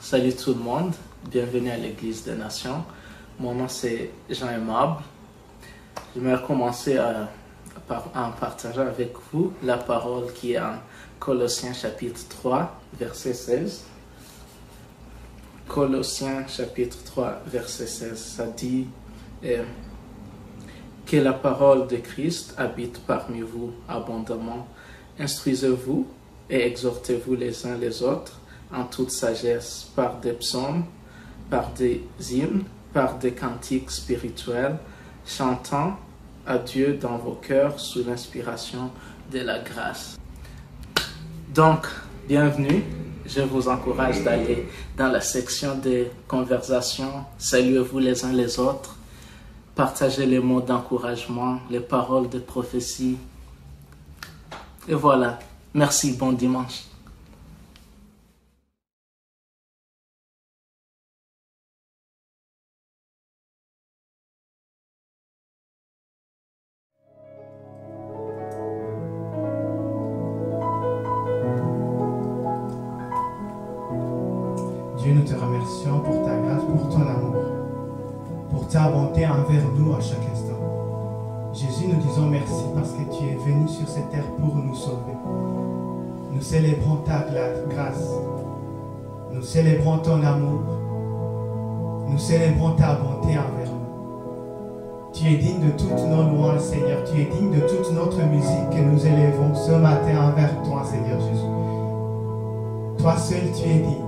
Salut tout le monde, bienvenue à l'Église des Nations. Mon nom c'est Jean Aimable. J'aimerais commencer en partageant avec vous la parole qui est en Colossiens chapitre 3, verset 16. Colossiens chapitre 3, verset 16, ça dit que la parole de Christ habite parmi vous abondamment. Instruisez-vous et exhortez-vous les uns les autres en toute sagesse, par des psaumes, par des hymnes, par des cantiques spirituels, chantant à Dieu dans vos cœurs sous l'inspiration de la grâce. Donc, bienvenue. Je vous encourage d'aller dans la section des conversations. Saluez-vous les uns les autres. Partagez les mots d'encouragement, les paroles de prophétie. Et voilà. Merci, bon dimanche. Dieu, nous te remercions pour ta grâce, pour ton amour, pour ta bonté envers nous à chaque instant. Jésus, nous disons merci parce que tu es venu sur cette terre pour nous sauver. Nous célébrons ta grâce, nous célébrons ton amour, nous célébrons ta bonté envers nous. Tu es digne de toutes nos louanges, Seigneur, tu es digne de toute notre musique que nous élevons ce matin envers toi, Seigneur Jésus. Toi seul, tu es digne.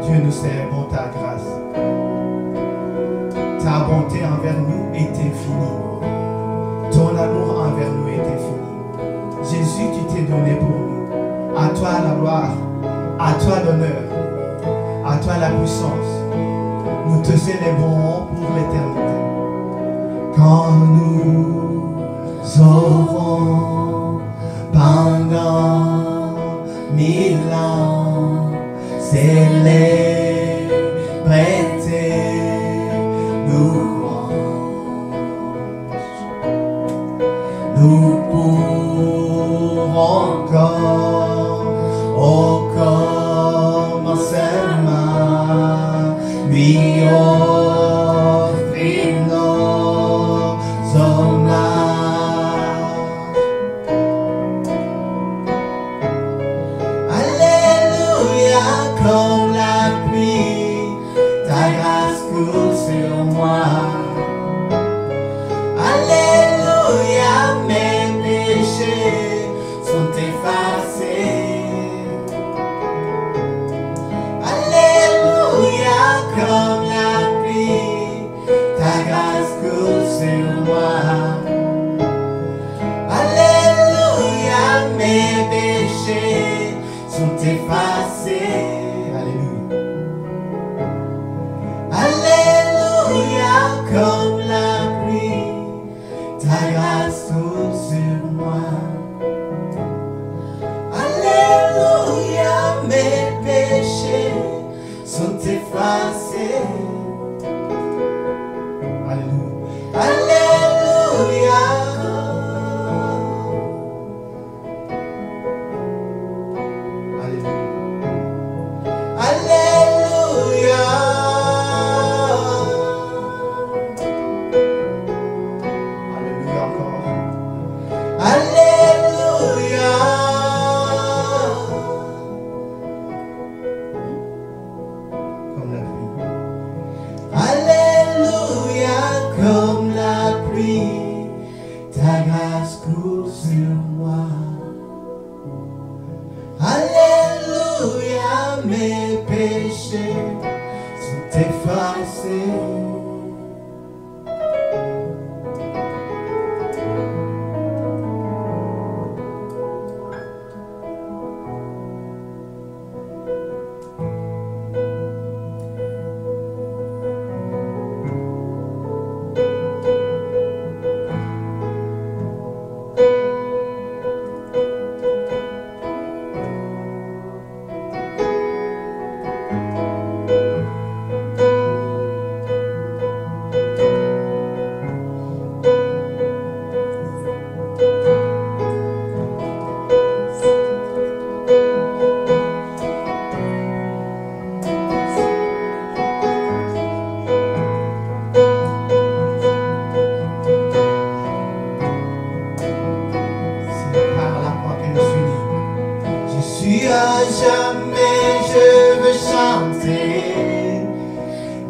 Dieu, nous célébrons ta grâce. toi la gloire, à toi l'honneur, à toi la puissance. Nous te célébrons pour l'éternité. Quand nous aurons pendant 1000 ans célébré tes louanges, nous pourrons encore au commencement lui offrir nos hommages. Alléluia, comme la pluie, ta grâce coule sur moi. Alléluia, mes péchés sont effacés. Alléluia, comme la pluie, ta grâce coule sur moi. Alléluia, mes péchés sont effacés. Alléluia, comme la pluie, ta grâce coule sur moi. Alléluia, mes péchés sont effacés. Alléluia. Alléluia. Alléluia. Alléluia encore. Alléluia. Comme la pluie. Alléluia, comme la pluie, ta grâce coule sur moi. Alléluia, mes péchés sont effacés.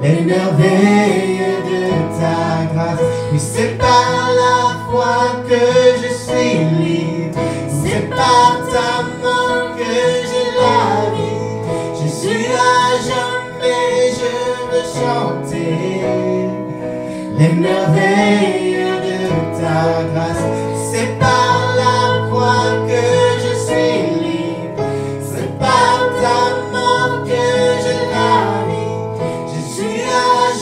Les merveilles de ta grâce. Oui, c'est par la foi que je suis libre. C'est par ta main que j'ai la vie. Jésus, à jamais je veux chanter les merveilles de ta grâce. C'est par la foi que je suis libre. C'est par ta main que j'ai la vie. Jésus, à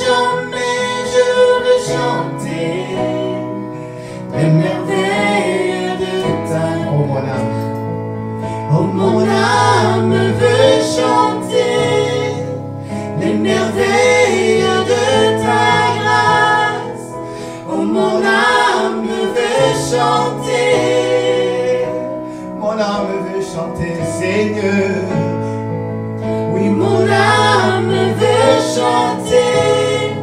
jamais je veux chanter les merveilles de ta grâce. Oh mon âme, oh mon âme veut chanter les merveilles de ta grâce. Oh mon âme veut chanter, mon âme veut chanter, Seigneur. Oui, mon âme veut chanter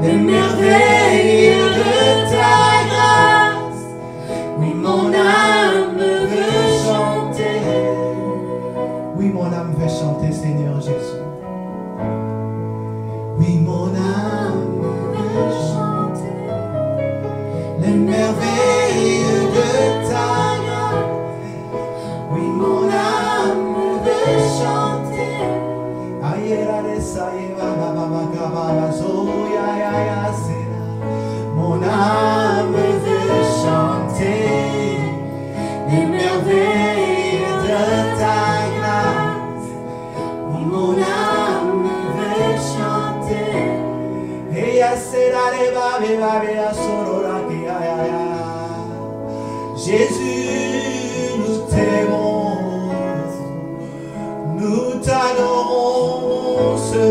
les merveilles de ta grâce. Oui, mon âme veut chanter. Oui, mon âme veut chanter, Seigneur Jésus. Oui, mon âme veut chanter les merveilles de ta grâce. Oui, mon âme veut chanter.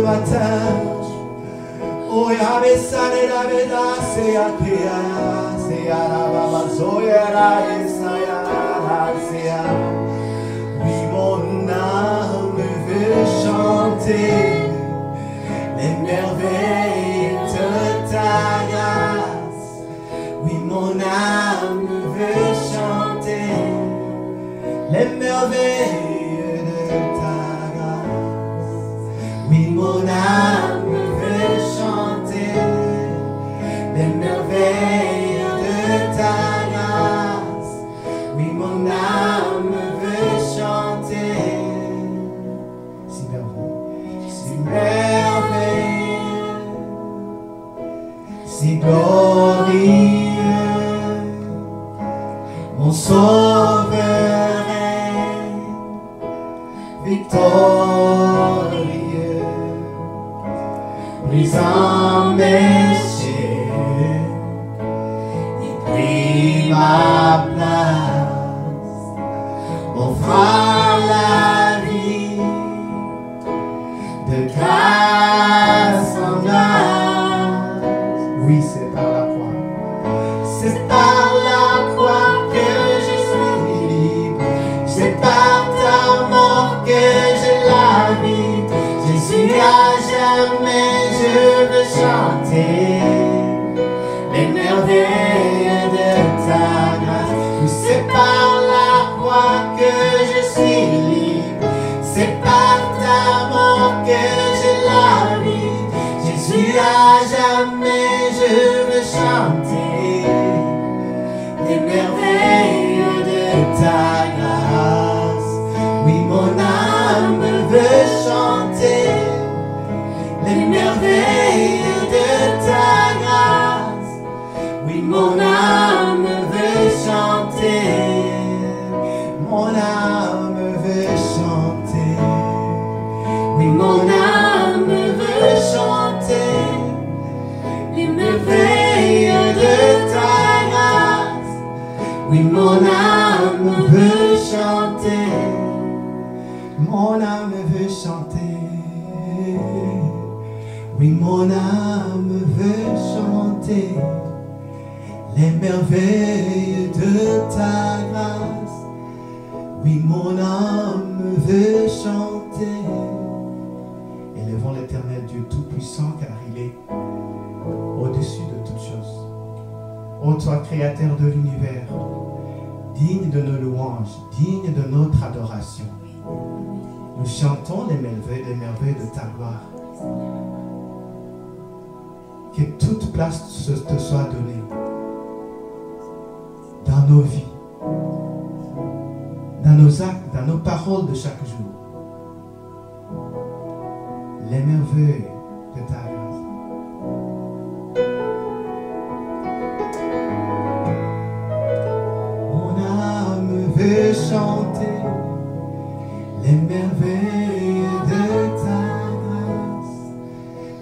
matin. Oh, Yahweh, Sane, Laveda, Seakia, Seara, Baba, Zoyara, Esaya, Sea. Oui, mon âme veut chanter les merveilles de ta grâce. Oui, mon âme veut chanter les merveilles de ta grâce. Oui, mon âme veut chanter les merveilles de ta grâce. Oui, mon âme veut chanter si merveilleux, si merveilleux, si glorieux, mon sauveur est victorieux, brisant mes chaînes, il prit ma place, m'offrant la vie, de grâce en grâce. Oui, c'est par la croix. C'est par la croix que je suis libre. C'est par ta mort que j'ai la vie. Jésus, à jamais je veux chanter les merveilles de ta grâce. Oui, c'est par la croix que je suis libre. C'est par ta mort que j'ai la vie. Jésus, à jamais je veux chanter les merveilles de ta grâce. Oui, mon âme veut chanter les merveilles de ta grâce. Oui, mon âme veut chanter. Mon âme veut chanter. Oui, mon âme veut chanter les merveilles de ta grâce. Oui, mon âme veut chanter. Mon âme veut chanter. Oui, mon âme veut chanter les merveilles de ta grâce. Oui, mon âme veut chanter. Élevons l'Éternel Dieu Tout-Puissant, car il est au-dessus de toutes choses. Ô toi, Créateur de l'univers, digne de nos louanges, digne de notre adoration. Nous chantons les merveilles de ta gloire. Que toute place te soit donnée dans nos vies, dans nos actes, dans nos paroles de chaque jour. Les merveilles de ta grâce. Mon âme veut chanter les merveilles de ta grâce.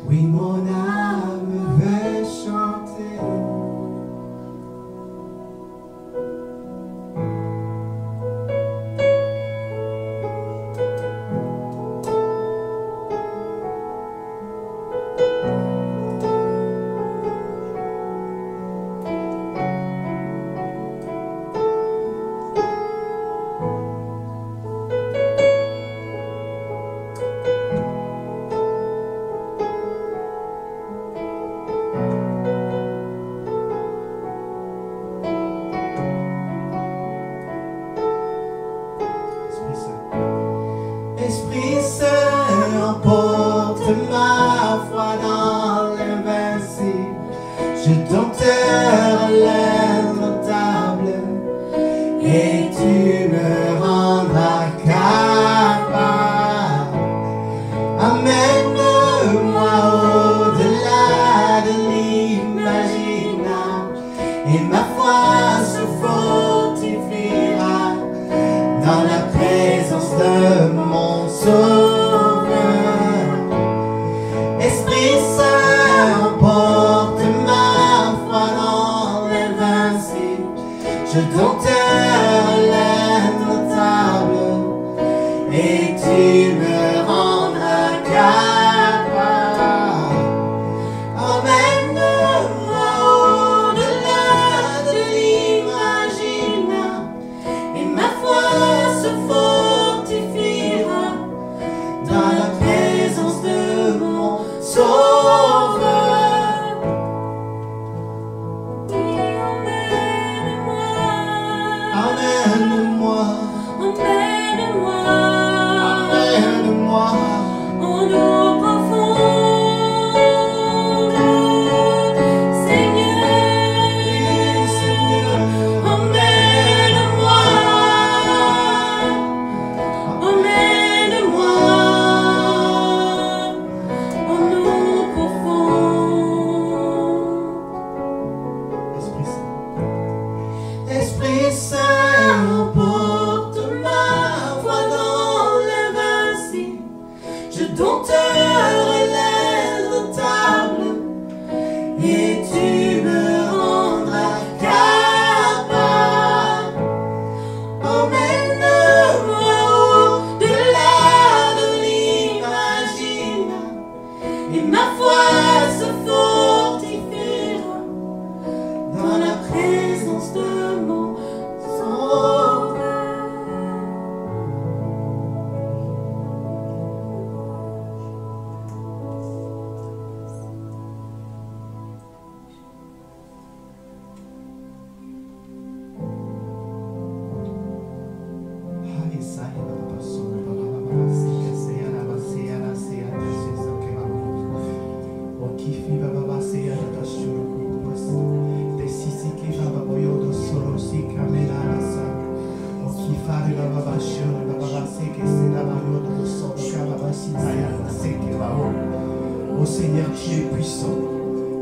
Oui, mon âme veut chanter. se fortifiera dans la présence de mon Sauveur. Oui, emmène-moi, Emmène-moi, emmène-moi, emmène-moi. en eau profonde, Seigneur, Seigneur, emmène-moi, emmène-moi, en eau profonde. Esprit Saint, Esprit Saint, emporte ma voix dans les racines. Je dompterai les notables et tu me rendras capable. Emmène-moi au-delà de l'imagine et ma foi se fortifiera dans la présence de mon Sauveur. Oh Seigneur, tu es puissant,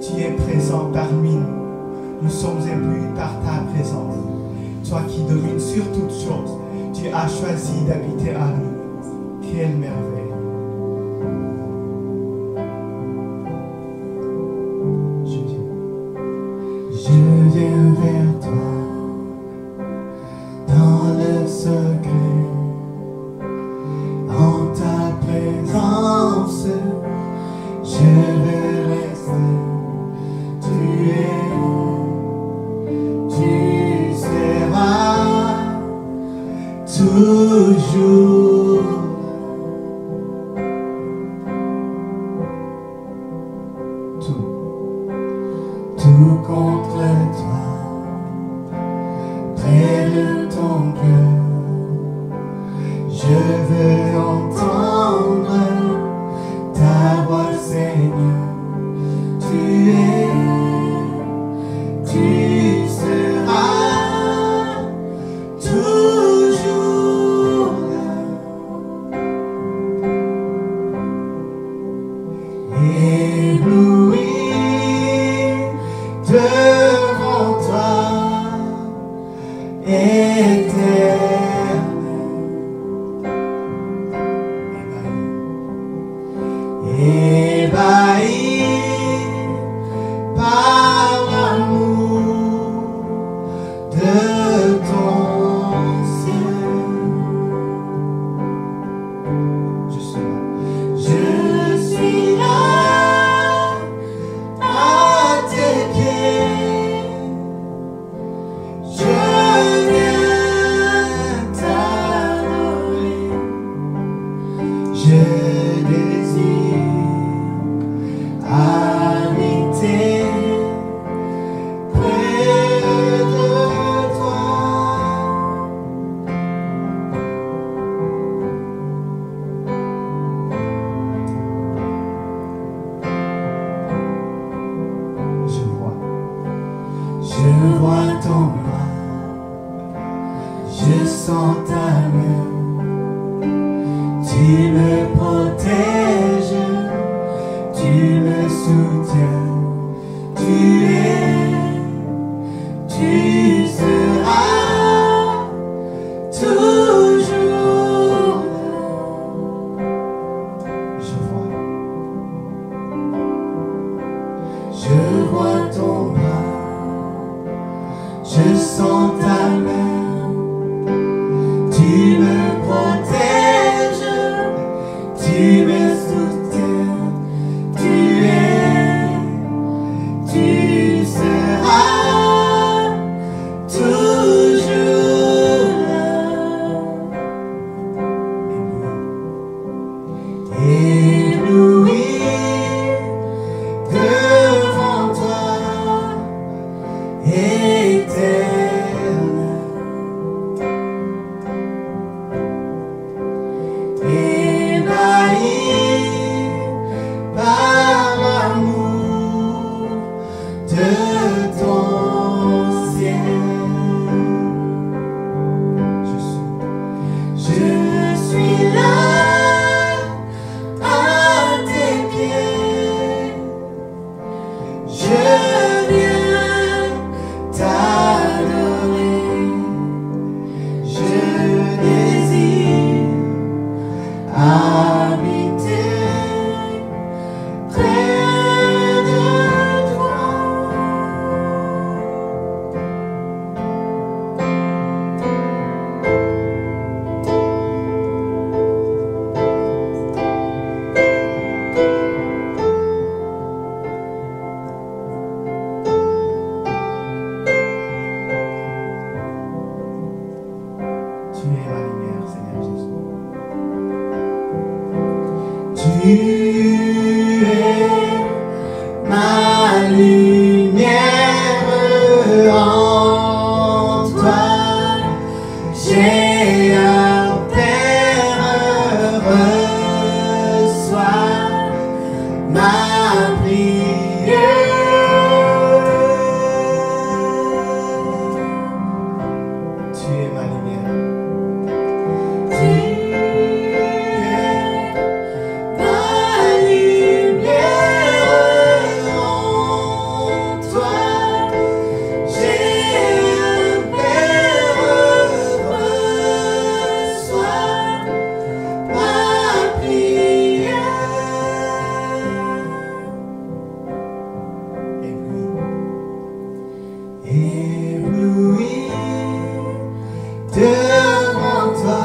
tu es présent parmi nous. Nous sommes éblouis par ta présence. Toi qui domines sur toutes choses, tu as choisi d'habiter à nous. Quelle merveille! Je viens vers toi dans le secret, en ta présence, je veux rester. Tu seras toujours. Tout contre toi, près de ton cœur, je veux entendre ta voix, Seigneur. Tu seras toujours là. Ébloui devant toi, éternel, ébahi par l'amour de ton ciel. Je suis là à tes pieds. Je viens t'adorer. Je désire habiter près de toi. Je vois ton bras, je sens ta main, tu me protèges, tu me soutiens, tu seras toujours là. Je vois ton bras, je sens ta main, tu me protèges, tu me soutiens, tu seras toujours là. ma lumière, en toi j'ai un Père, reçois ma Tu es ma lumière. Ébloui devant toi,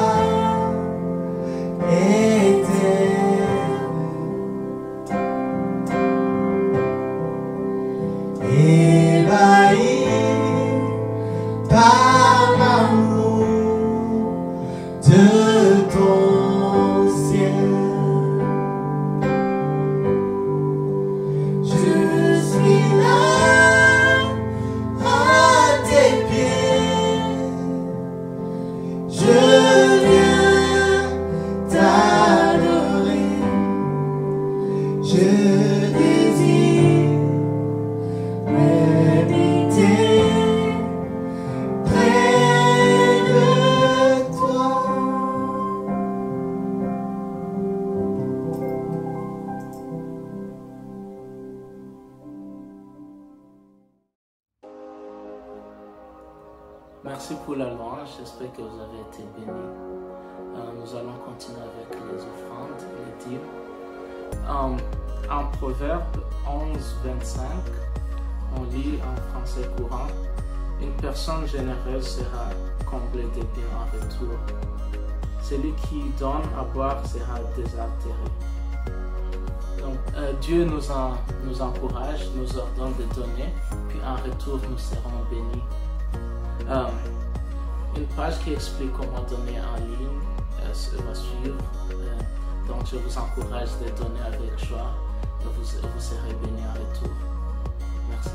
éternel, ébahi par l'amour de ton ciel. Je suis là à tes pieds, je viens t'adorer, je désire m'habiter près de toi. Merci pour la louange, j'espère que vous avez été bénis. Nous allons continuer avec les offrandes, les dîmes. En Proverbe 11:25, on lit en français courant, une personne généreuse sera comblée de biens en retour. Celui qui donne à boire sera désaltéré. Donc, Dieu nous encourage, nous ordonne de donner, puis en retour nous serons bénis. Une page qui explique comment donner en ligne va suivre. Donc je vous encourage de donner avec joie et vous serez bénis en retour. Merci.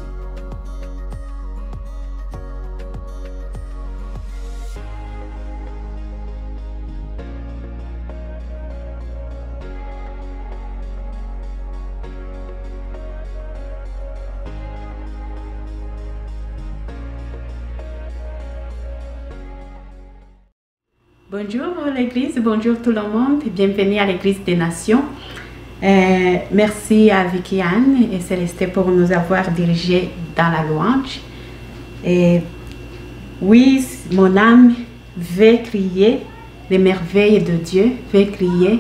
Bonjour l'Église, bonjour tout le monde, bienvenue à l'Église des Nations. Merci à Vicky Anne et Céleste pour nous avoir dirigés dans la louange. Et oui, mon âme veut crier les merveilles de Dieu, veut crier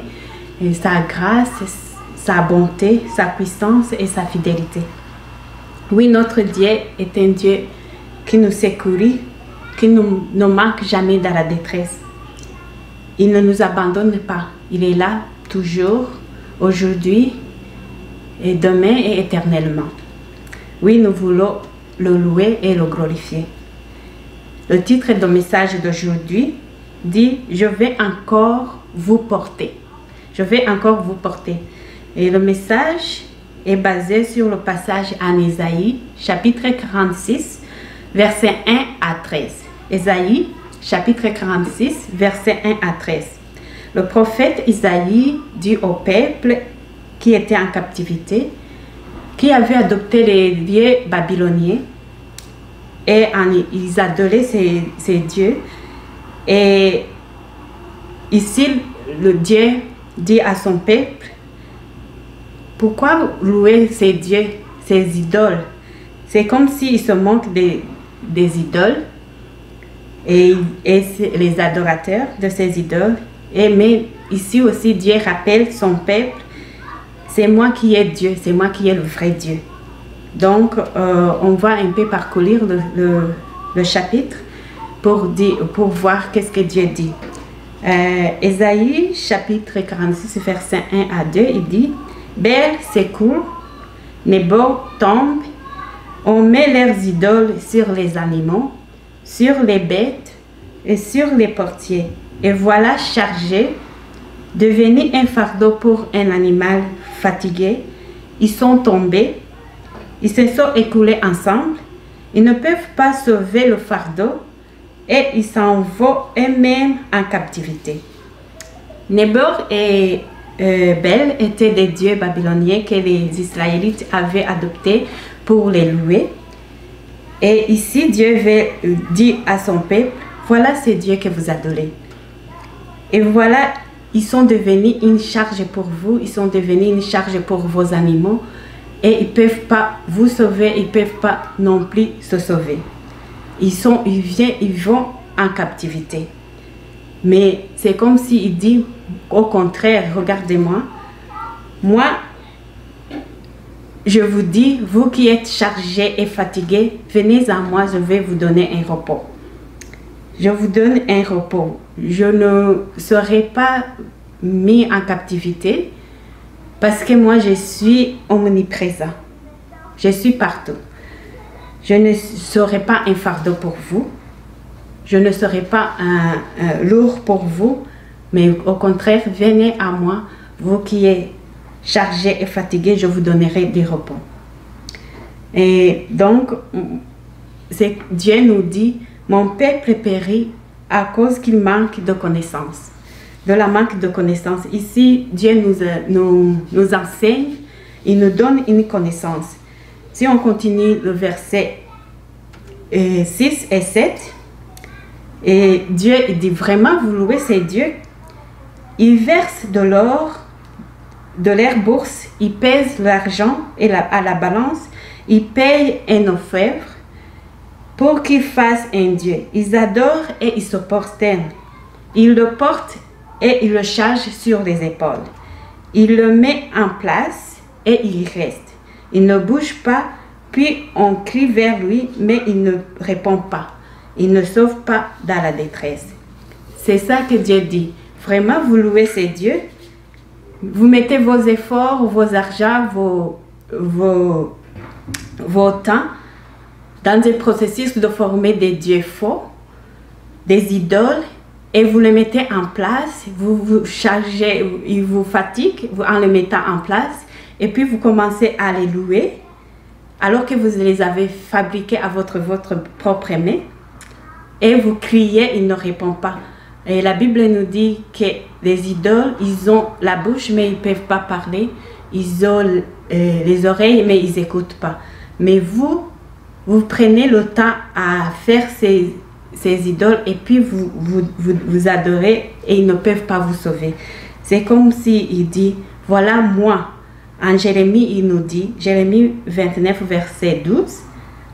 sa grâce, sa bonté, sa puissance et sa fidélité. Oui, notre Dieu est un Dieu qui nous secourt, qui ne manque jamais dans la détresse. Il ne nous abandonne pas. Il est là toujours, aujourd'hui, et demain et éternellement. Oui, nous voulons le louer et le glorifier. Le titre de message d'aujourd'hui dit « Je vais encore vous porter ». Je vais encore vous porter. Et le message est basé sur le passage en Ésaïe, chapitre 46, versets 1 à 13. Ésaïe, chapitre 46, versets 1 à 13. Le prophète Isaïe dit au peuple qui était en captivité, qui avait adopté les dieux babyloniens, et ils adoraient ces dieux. Et ici, le Dieu dit à son peuple, pourquoi louer ces dieux, ces idoles? C'est comme s'il se moque des idoles, et les adorateurs de ces idoles. Mais ici aussi, Dieu rappelle son peuple, c'est moi qui ai Dieu, c'est moi qui ai le vrai Dieu. Donc, on va un peu parcourir le chapitre pour voir qu'est-ce que Dieu dit. Ésaïe, chapitre 46, versets 1 à 2, il dit « Bel s'écoule, Nebo tombe, on met leurs idoles sur les animaux, sur les bêtes et sur les portiers. Et voilà chargé devenus un fardeau pour un animal fatigué. Ils sont tombés, ils se sont écoulés ensemble, ils ne peuvent pas sauver le fardeau et ils s'en vont eux-mêmes en captivité. Nebo et Bel étaient des dieux babyloniens que les Israélites avaient adoptés pour les louer. Et ici, Dieu dit à son peuple, voilà ces dieux que vous adorez. Et voilà, ils sont devenus une charge pour vous, ils sont devenus une charge pour vos animaux. Et ils ne peuvent pas vous sauver, ils ne peuvent pas non plus se sauver. Ils vont en captivité. Mais c'est comme s'il dit, au contraire, regardez-moi. Moi, je vous dis, vous qui êtes chargés et fatigués, venez à moi, je vais vous donner un repos. Je vous donne un repos. Je ne serai pas mis en captivité parce que moi, je suis omniprésent. Je suis partout. Je ne serai pas un fardeau pour vous. Je ne serai pas lourd pour vous, mais au contraire, venez à moi, vous qui êtes chargés et fatigués, je vous donnerai du repos. Et donc, Dieu nous dit, mon peuple périt à cause qu'il manque de connaissances. De la manque de connaissances. Ici, Dieu nous enseigne, il nous donne une connaissance. Si on continue le verset 6 et 7, et Dieu il dit vraiment, vous louez ces dieux, ils versent de l'or, de leur bourse, ils pèsent l'argent à la balance, ils payent un orfèvre pour qu'il fasse un dieu. Ils adorent et ils se prosternent. Ils le portent et ils le chargent sur les épaules. Il le met en place et il reste. Il ne bouge pas, puis on crie vers lui, mais il ne répond pas. Il ne sauve pas dans la détresse. C'est ça que Dieu dit. Vraiment, vous louez ces dieux. Vous mettez vos efforts, vos argent, vos temps dans un processus de former des dieux faux, des idoles, et vous les mettez en place, vous vous chargez, ils vous fatiguent en les mettant en place, et puis vous commencez à les louer, alors que vous les avez fabriqués à votre propre main, et vous criez, ils ne répondent pas. Et la Bible nous dit que les idoles, ils ont la bouche, mais ils ne peuvent pas parler. Ils ont les oreilles, mais ils n'écoutent pas. Mais vous prenez le temps à faire ces idoles et puis vous adorez et ils ne peuvent pas vous sauver. C'est comme s'il dit, voilà moi. En Jérémie, il nous dit, Jérémie 29, verset 12,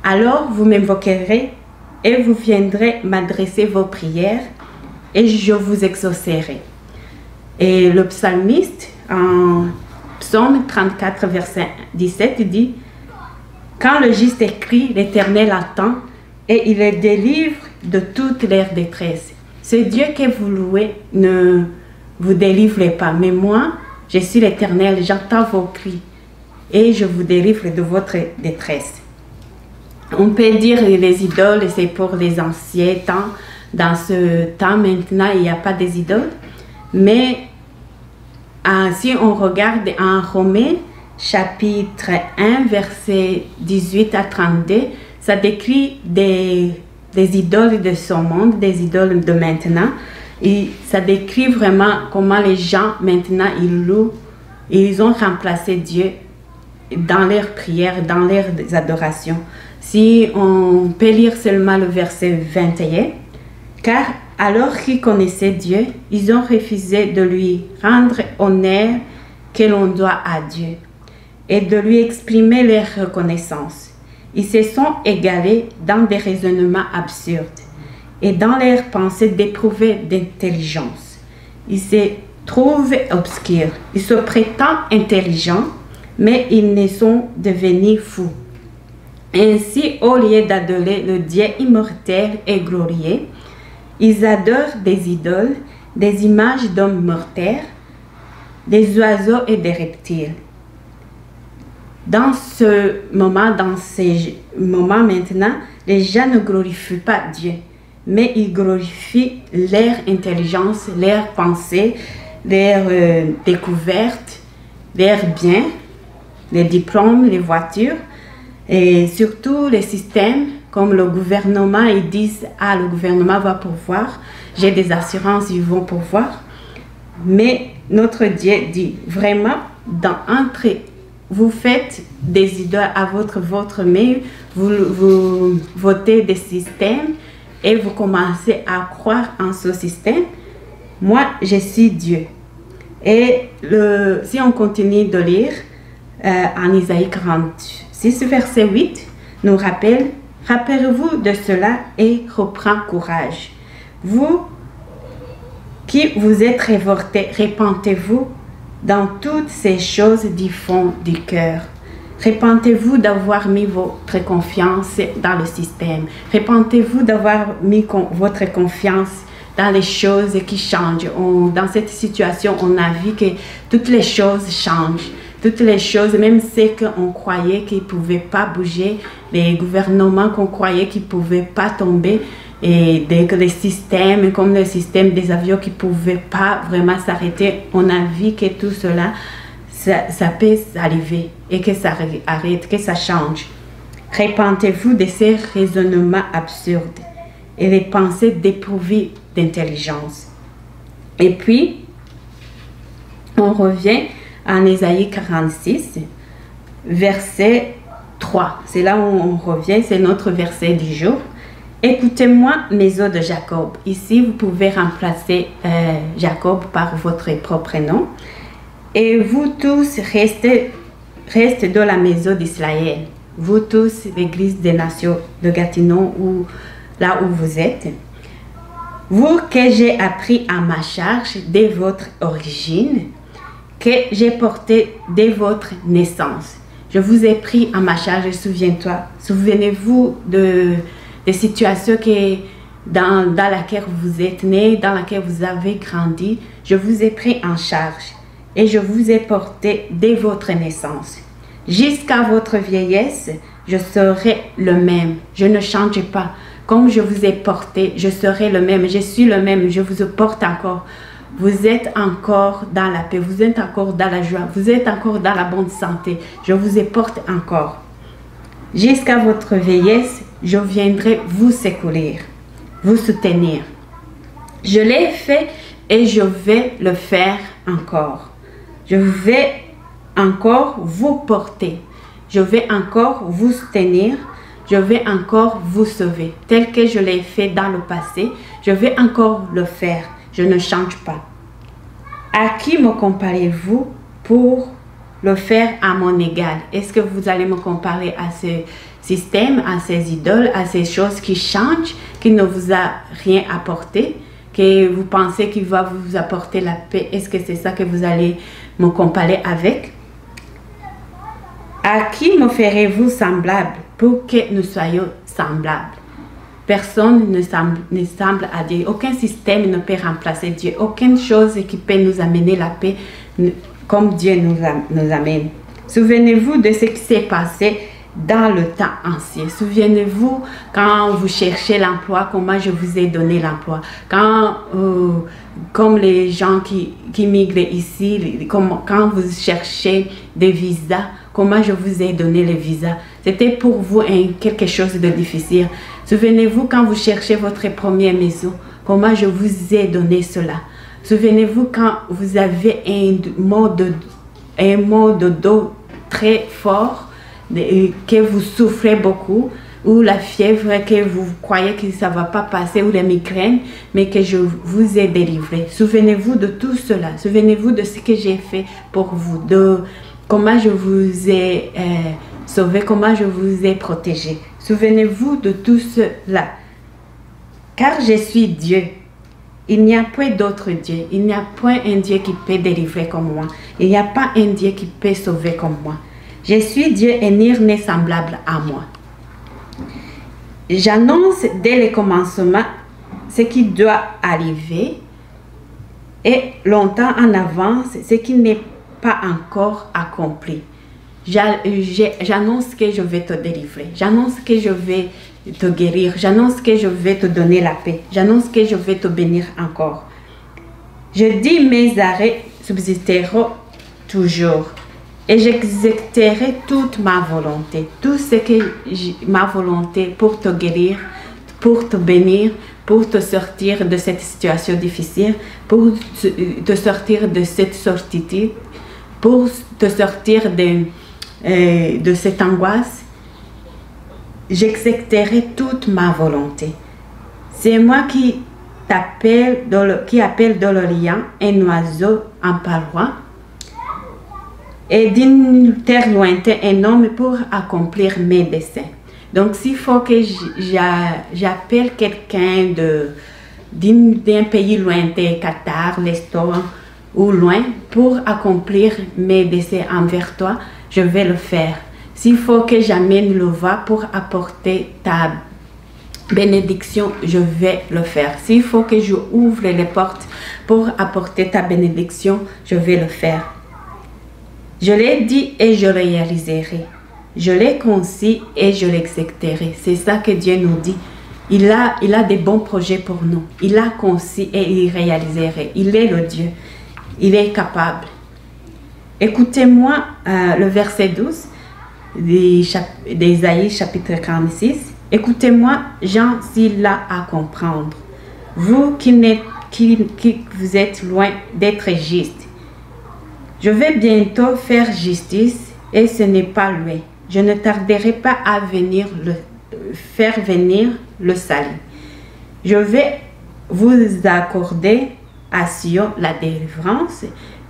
alors vous m'invoquerez et vous viendrez m'adresser vos prières et je vous exaucerai. Et le psalmiste, en psaume 34, verset 17, il dit, quand le juste écrit, l'Éternel attend et il les délivre de toute leur détresse. Ce Dieu que vous louez ne vous délivre pas, mais moi, je suis l'Éternel, j'entends vos cris et je vous délivre de votre détresse. On peut dire que les idoles, c'est pour les anciens temps. Dans ce temps maintenant, il n'y a pas des idoles. Mais si on regarde en Romains, chapitre 1, verset 18 à 32, ça décrit des idoles de ce monde, des idoles de maintenant. Et ça décrit vraiment comment les gens maintenant, ils louent, ils ont remplacé Dieu dans leurs prières, dans leurs adorations. Si on peut lire seulement le verset 21, car alors qu'ils connaissaient Dieu, ils ont refusé de lui rendre honneur que l'on doit à Dieu et de lui exprimer leur reconnaissance. Ils se sont égarés dans des raisonnements absurdes et dans leurs pensées dépourvues d'intelligence. Ils se trouvent obscurs. Ils se prétendent intelligents, mais ils ne sont devenus fous. Ainsi, au lieu d'adorer le Dieu immortel et glorieux, ils adorent des idoles, des images d'hommes mortels, des oiseaux et des reptiles. Dans ces moments maintenant, les gens ne glorifient pas Dieu, mais ils glorifient leur intelligence, leur pensée, leurs découvertes, leurs biens, les diplômes, les voitures et surtout les systèmes comme le gouvernement. Ils disent « Ah, le gouvernement va pourvoir, j'ai des assurances, ils vont pourvoir. » Mais notre Dieu dit vraiment, vous faites des idoles à votre main, vous votez des systèmes et vous commencez à croire en ce système. Moi, je suis Dieu. Et si on continue de lire en Isaïe 46, verset 8, nous rappelle, rappelez-vous de cela et reprends courage. Vous qui vous êtes révoltés, répentez-vous dans toutes ces choses du fond du cœur. Répentez-vous d'avoir mis votre confiance dans le système. Répentez-vous d'avoir mis votre confiance dans les choses qui changent. Dans cette situation, on a vu que toutes les choses changent. Toutes les choses, même ceux qu'on croyait qu'ils ne pouvaient pas bouger, les gouvernements qu'on croyait qu'ils ne pouvaient pas tomber, et les systèmes, comme le système des avions qui ne pouvaient pas vraiment s'arrêter, on a vu que tout cela, ça peut arriver et que ça arrête, que ça change. Répentez-vous de ces raisonnements absurdes et les pensées dépourvues d'intelligence. Et puis, on revient en Isaïe 46, verset 3. C'est là où on revient, c'est notre verset du jour. Écoutez-moi, maison de Jacob. Ici, vous pouvez remplacer Jacob par votre propre nom. Et vous tous, restez dans la maison d'Israël. Vous tous, l'église des nations de Gatineau, ou là où vous êtes. Vous que j'ai appris à ma charge dès votre origine, que j'ai porté dès votre naissance. Je vous ai pris à ma charge, souvenez-vous des situations dans laquelle vous êtes né, dans laquelle vous avez grandi. Je vous ai pris en charge et je vous ai porté dès votre naissance. Jusqu'à votre vieillesse, je serai le même. Je ne change pas. Comme je vous ai porté, je serai le même. Je suis le même. Je vous porte encore. Vous êtes encore dans la paix. Vous êtes encore dans la joie. Vous êtes encore dans la bonne santé. Je vous porte encore. Jusqu'à votre vieillesse, je viendrai vous secourir, vous soutenir. Je l'ai fait et je vais le faire encore. Je vais encore vous porter. Je vais encore vous soutenir. Je vais encore vous sauver. Tel que je l'ai fait dans le passé, je vais encore le faire. Je ne change pas. À qui me comparez-vous pour le faire à mon égal? Est-ce que vous allez me comparer à ce système, à ces idoles, à ces choses qui changent, qui ne vous a rien apporté, que vous pensez qu'il va vous apporter la paix? Est-ce que c'est ça que vous allez me comparer avec? À qui me ferez-vous semblable pour que nous soyons semblables? Personne ne semble à Dieu. Aucun système ne peut remplacer Dieu. Aucune chose qui peut nous amener la paix comme Dieu nous amène. Souvenez-vous de ce qui s'est passé dans le temps ancien. Souvenez-vous quand vous cherchez l'emploi, comment je vous ai donné l'emploi. Comme les gens qui migrent ici, quand vous cherchez des visas, comment je vous ai donné les visas. C'était pour vous quelque chose de difficile. Souvenez-vous quand vous cherchez votre première maison, comment je vous ai donné cela. Souvenez-vous quand vous avez un mot de dos très fort, que vous souffrez beaucoup, ou la fièvre que vous croyez que ça ne va pas passer, ou la migraine, mais que je vous ai délivré. Souvenez-vous de tout cela. Souvenez-vous de ce que j'ai fait pour vous, de comment je vous ai sauvé, comment je vous ai protégé. Souvenez-vous de tout cela. Car je suis Dieu. Il n'y a point d'autre Dieu. Il n'y a point un Dieu qui peut délivrer comme moi. Il n'y a pas un Dieu qui peut sauver comme moi. Je suis Dieu et nul n'est semblable à moi. J'annonce dès le commencement ce qui doit arriver et longtemps en avance ce qui n'est pas encore accompli. J'annonce que je vais te délivrer. J'annonce que je vais te guérir. J'annonce que je vais te donner la paix. J'annonce que je vais te bénir encore. Je dis mes arrêts subsisteront toujours et j'exécuterai toute ma volonté, tout ce que ma volonté pour te guérir, pour te bénir, pour te sortir de cette situation difficile, pour te sortir de cette sortitude, pour te sortir de cette angoisse. J'exécuterai toute ma volonté. C'est moi qui appelle dans l'Orient un oiseau en paroi et d'une terre lointaine un homme pour accomplir mes desseins. Donc, s'il faut que j'appelle quelqu'un d'un pays lointain, Qatar, l'Eston ou loin, pour accomplir mes desseins envers toi, je vais le faire. S'il faut que j'amène le vent pour apporter ta bénédiction, je vais le faire. S'il faut que je ouvre les portes pour apporter ta bénédiction, je vais le faire. Je l'ai dit et je le réaliserai. Je l'ai concis et je l'exécuterai. C'est ça que Dieu nous dit. Il a des bons projets pour nous. Il a concis et il réaliserait. Il est le Dieu. Il est capable. Écoutez-moi le verset 12 d'Ésaïe chapitre 46. Écoutez-moi, gens, s'il a à comprendre. Vous qui vous êtes loin d'être juste. Je vais bientôt faire justice et ce n'est pas loin. Je ne tarderai pas à faire venir le salut. Je vais vous accorder à Sion la délivrance,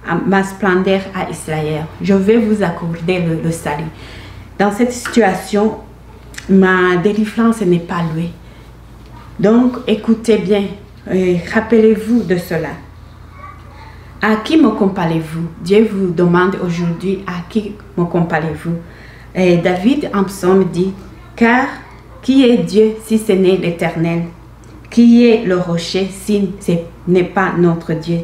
à ma splendeur à Israël. Je vais vous accorder le salut. Dans cette situation, ma délivrance n'est pas loin. Donc, écoutez bien, rappelez-vous de cela. À qui me comparez-vous? Dieu vous demande aujourd'hui à qui me comparez-vous. Et David en psaume dit, car qui est Dieu si ce n'est l'Éternel? Qui est le rocher si ce n'est pas notre Dieu?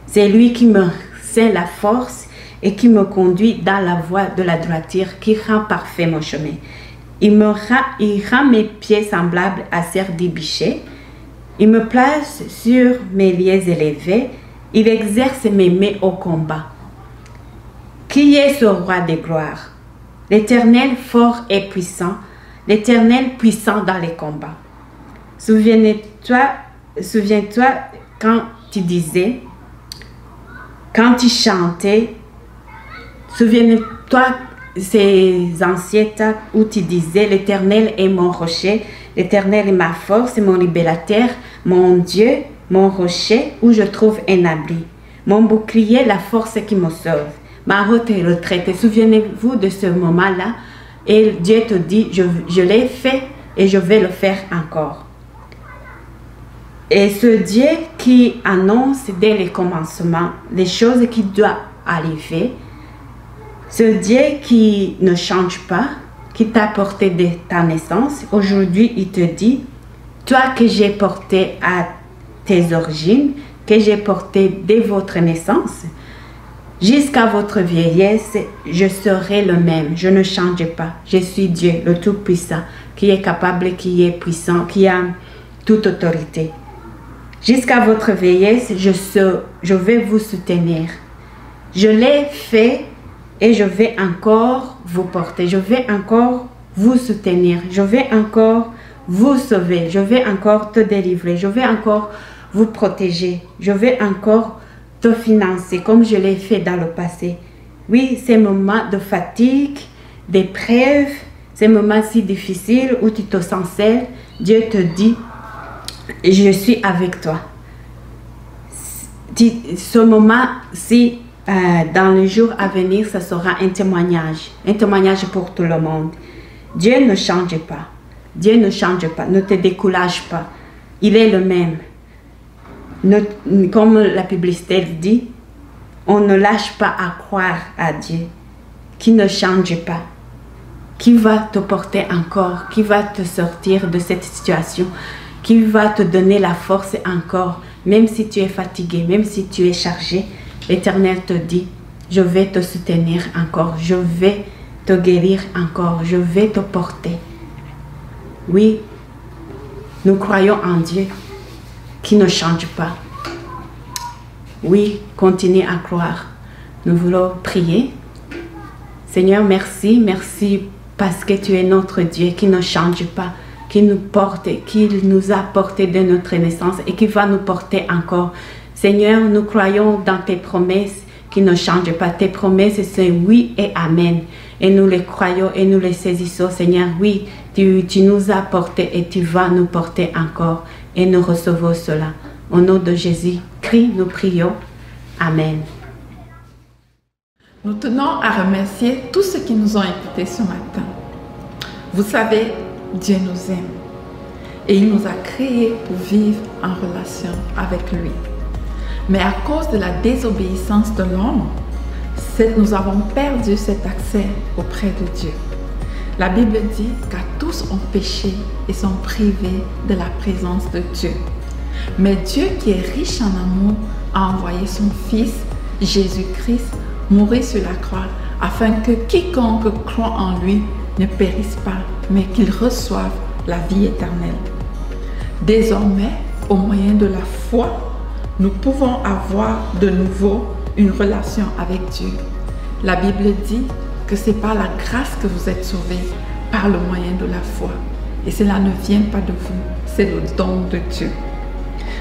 C'est lui qui me cède la force et qui me conduit dans la voie de la droiture, qui rend parfait mon chemin. Il rend mes pieds semblables à ceux des bichets. Il me place sur mes lieux élevés. Il exerce mes mains au combat. Qui est ce roi de gloire? L'Éternel fort et puissant, l'Éternel puissant dans les combats. Souviens-toi quand tu disais, quand tu chantais, souviens-toi ces anciens temps où tu disais, l'Éternel est mon rocher, l'Éternel est ma force, mon libérateur, mon Dieu, mon rocher où je trouve un abri, mon bouclier, la force qui me sauve, ma haute retraite. Souvenez-vous de ce moment-là et Dieu te dit, je l'ai fait et je vais le faire encore. Et ce Dieu qui annonce dès le commencement les choses qui doivent arriver, ce Dieu qui ne change pas, qui t'a porté de ta naissance, aujourd'hui il te dit, toi que j'ai porté à tes origines, que j'ai porté dès votre naissance, jusqu'à votre vieillesse, je serai le même, je ne change pas. Je suis Dieu, le Tout-Puissant, qui est capable, qui est puissant, qui a toute autorité. Jusqu'à votre vieillesse, je vais vous soutenir. Je l'ai fait et je vais encore vous porter. Je vais encore vous soutenir. Je vais encore vous sauver. Je vais encore te délivrer. Je vais encore vous protéger. Je vais encore te financer comme je l'ai fait dans le passé. Oui, ces moments de fatigue, d'épreuve, ces moments si difficiles où tu te sens seul, Dieu te dit, je suis avec toi. Ce moment-ci, dans les jours à venir, ce sera un témoignage pour tout le monde. Dieu ne change pas. Dieu ne change pas. Ne te décourage pas. Il est le même. Comme la publicité dit, on ne lâche pas à croire à Dieu, qui ne change pas, qui va te porter encore, qui va te sortir de cette situation, qui va te donner la force encore, même si tu es fatigué, même si tu es chargé. L'Éternel te dit, je vais te soutenir encore, je vais te guérir encore, je vais te porter. Oui, nous croyons en Dieu qui ne change pas. Oui, continue à croire. Nous voulons prier. Seigneur, merci, merci parce que tu es notre Dieu qui ne change pas, qui nous porte, qui nous a porté de notre naissance et qui va nous porter encore. Seigneur, nous croyons dans tes promesses qui ne changent pas. Tes promesses, c'est oui et amen. Et nous les croyons et nous les saisissons. Seigneur, oui, tu nous as portés et tu vas nous porter encore. Et nous recevons cela. Au nom de Jésus, nous prions. Amen. Nous tenons à remercier tous ceux qui nous ont écoutés ce matin. Vous savez, Dieu nous aime et il nous a créés pour vivre en relation avec lui. Mais à cause de la désobéissance de l'homme, nous avons perdu cet accès auprès de Dieu. La Bible dit car tous ont péché et sont privés de la présence de Dieu. Mais Dieu qui est riche en amour a envoyé son Fils, Jésus-Christ, mourir sur la croix afin que quiconque croit en lui ne périsse pas, mais qu'il reçoive la vie éternelle. Désormais, au moyen de la foi, nous pouvons avoir de nouveau une relation avec Dieu. La Bible dit que c'est par la grâce que vous êtes sauvés, par le moyen de la foi. Et cela ne vient pas de vous, c'est le don de Dieu.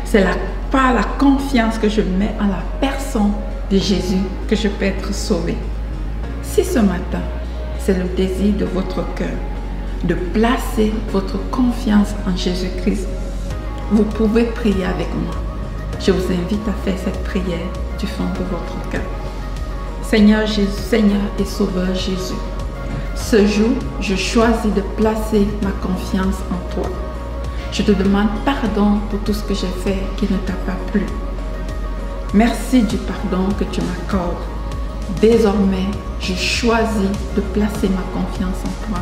C'est par la confiance que je mets en la personne de Jésus que je peux être sauvé. Si ce matin, c'est le désir de votre cœur de placer votre confiance en Jésus-Christ, vous pouvez prier avec moi. Je vous invite à faire cette prière du fond de votre cœur. Seigneur Jésus, Seigneur et Sauveur Jésus, ce jour, je choisis de placer ma confiance en toi. Je te demande pardon pour tout ce que j'ai fait qui ne t'a pas plu. Merci du pardon que tu m'accordes. Désormais, je choisis de placer ma confiance en toi.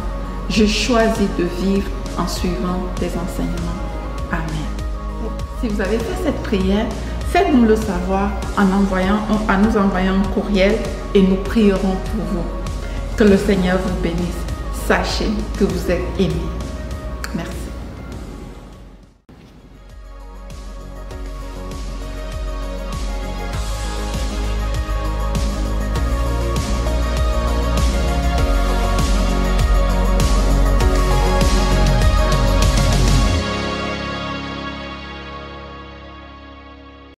Je choisis de vivre en suivant tes enseignements. Amen. Si vous avez fait cette prière, faites-nous le savoir en nous envoyant un courriel et nous prierons pour vous. Que le Seigneur vous bénisse. Sachez que vous êtes aimés.